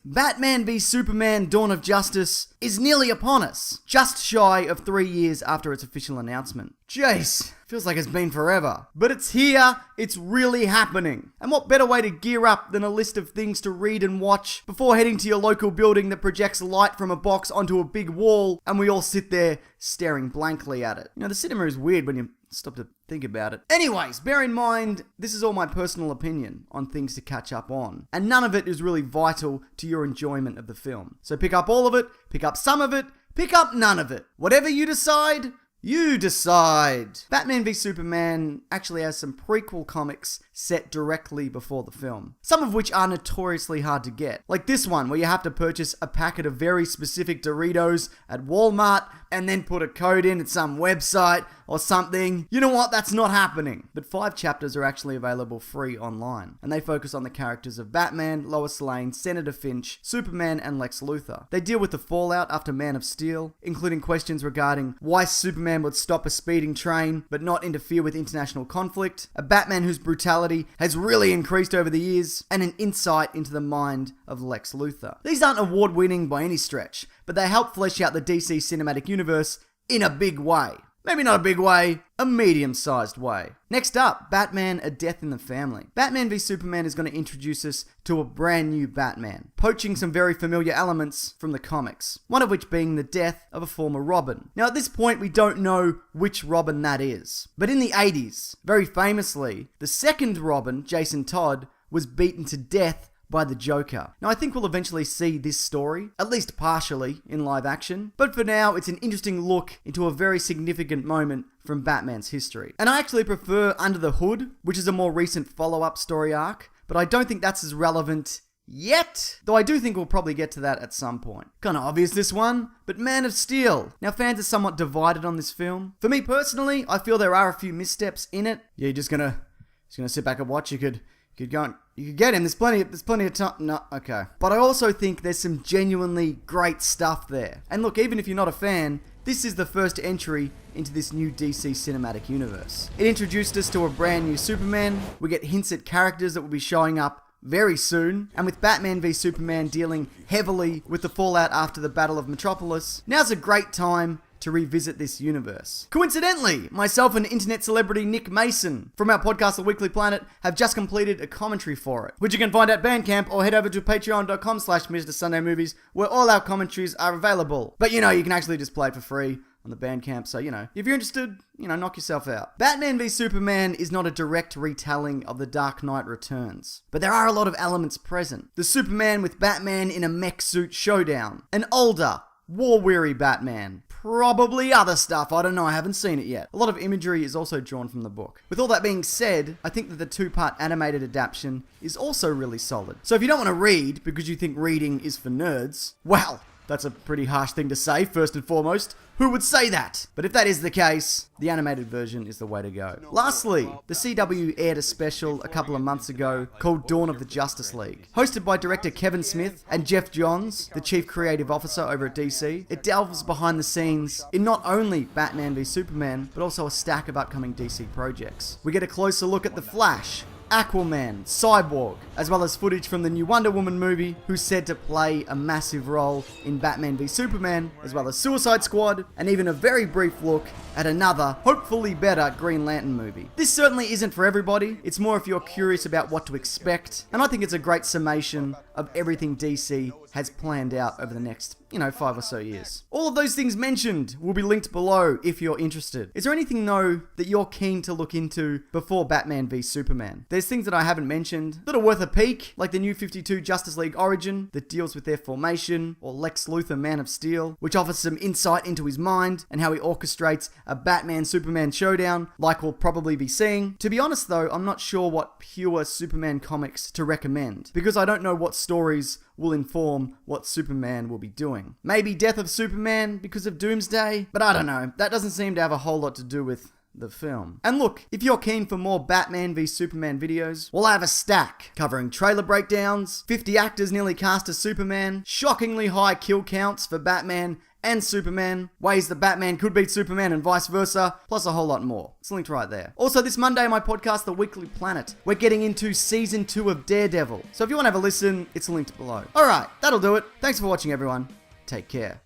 Batman v Superman Dawn of Justice is nearly upon us, just shy of 3 years after its official announcement. Jace, feels like it's been forever. But it's here, it's really happening. And what better way to gear up than a list of things to read and watch before heading to your local building that projects light from a box onto a big wall and we all sit there staring blankly at it. You know, the cinema is weird when you stop to think about it. Anyways, bear in mind, this is all my personal opinion on things to catch up on. And none of it is really vital to your enjoyment of the film. So pick up all of it, pick up some of it, pick up none of it. Whatever you decide, you decide. Batman v Superman actually has some prequel comics set directly before the film, some of which are notoriously hard to get. Like this one, where you have to purchase a packet of very specific Doritos at Walmart and then put a code in at some website or something. You know what? That's not happening. But 5 chapters are actually available free online, and they focus on the characters of Batman, Lois Lane, Senator Finch, Superman, and Lex Luthor. They deal with the fallout after Man of Steel, including questions regarding why Superman would stop a speeding train but not interfere with international conflict, a Batman whose brutality has really increased over the years, and an insight into the mind of Lex Luthor. These aren't award-winning by any stretch, but they help flesh out the DC cinematic universe in a big way. Maybe not a big way, a medium-sized way. Next up, Batman: A Death in the Family. Batman v Superman is going to introduce us to a brand new Batman, poaching some very familiar elements from the comics, one of which being the death of a former Robin. Now at this point, we don't know which Robin that is, but in the 80s, very famously, the second Robin, Jason Todd, was beaten to death by the Joker. Now, I think we'll eventually see this story, at least partially, in live action, but for now, it's an interesting look into a very significant moment from Batman's history. And I actually prefer Under the Hood, which is a more recent follow-up story arc, but I don't think that's as relevant yet, though I do think we'll probably get to that at some point. Kinda obvious this one, but Man of Steel. Now, fans are somewhat divided on this film. For me personally, I feel there are a few missteps in it. Yeah, you're just gonna sit back and watch. You could get him. There's plenty of time. No, okay. But I also think there's some genuinely great stuff there. And look, even if you're not a fan, this is the first entry into this new DC cinematic universe. It introduced us to a brand new Superman. We get hints at characters that will be showing up very soon, and with Batman v Superman dealing heavily with the fallout after the Battle of Metropolis, now's a great time to revisit this universe. Coincidentally, myself and internet celebrity Nick Mason from our podcast The Weekly Planet have just completed a commentary for it, which you can find at Bandcamp or head over to patreon.com/MrSundayMovies, where all our commentaries are available. But you can actually just play it for free on the Bandcamp, so if you're interested, knock yourself out. Batman v Superman is not a direct retelling of The Dark Knight Returns, but there are a lot of elements present. The Superman with Batman in a mech suit showdown, an older, war-weary Batman, probably other stuff, I don't know, I haven't seen it yet. A lot of imagery is also drawn from the book. With all that being said, I think that the 2-part animated adaptation is also really solid. So if you don't want to read because you think reading is for nerds, well, that's a pretty harsh thing to say, first and foremost. Who would say that? But if that is the case, the animated version is the way to go. Lastly, the CW aired a special a couple of months ago called Dawn of the Justice League. Hosted by director Kevin Smith and Jeff Johns, the chief creative officer over at DC, it delves behind the scenes in not only Batman v Superman, but also a stack of upcoming DC projects. We get a closer look at The Flash, Aquaman, Cyborg, as well as footage from the new Wonder Woman movie, who's said to play a massive role in Batman v Superman, as well as Suicide Squad, and even a very brief look at another, hopefully better, Green Lantern movie. This certainly isn't for everybody, it's more if you're curious about what to expect, and I think it's a great summation of everything DC has planned out over the next, 5 or so years. All of those things mentioned will be linked below if you're interested. Is there anything, though, that you're keen to look into before Batman v Superman? There's things that I haven't mentioned that are worth a peek, like the new 52 Justice League Origin that deals with their formation, or Lex Luthor Man of Steel, which offers some insight into his mind and how he orchestrates a Batman-Superman showdown, like we'll probably be seeing. To be honest, though, I'm not sure what pure Superman comics to recommend, because I don't know what stories will inform what Superman will be doing. Maybe Death of Superman because of Doomsday, but I don't know. That doesn't seem to have a whole lot to do with the film. And look, if you're keen for more Batman v Superman videos, we'll have a stack covering trailer breakdowns, 50 actors nearly cast as Superman, shockingly high kill counts for Batman and Superman, ways that Batman could beat Superman and vice versa, plus a whole lot more. It's linked right there. Also, this Monday on my podcast, The Weekly Planet, we're getting into Season 2 of Daredevil. So if you want to have a listen, it's linked below. Alright, that'll do it. Thanks for watching, everyone. Take care.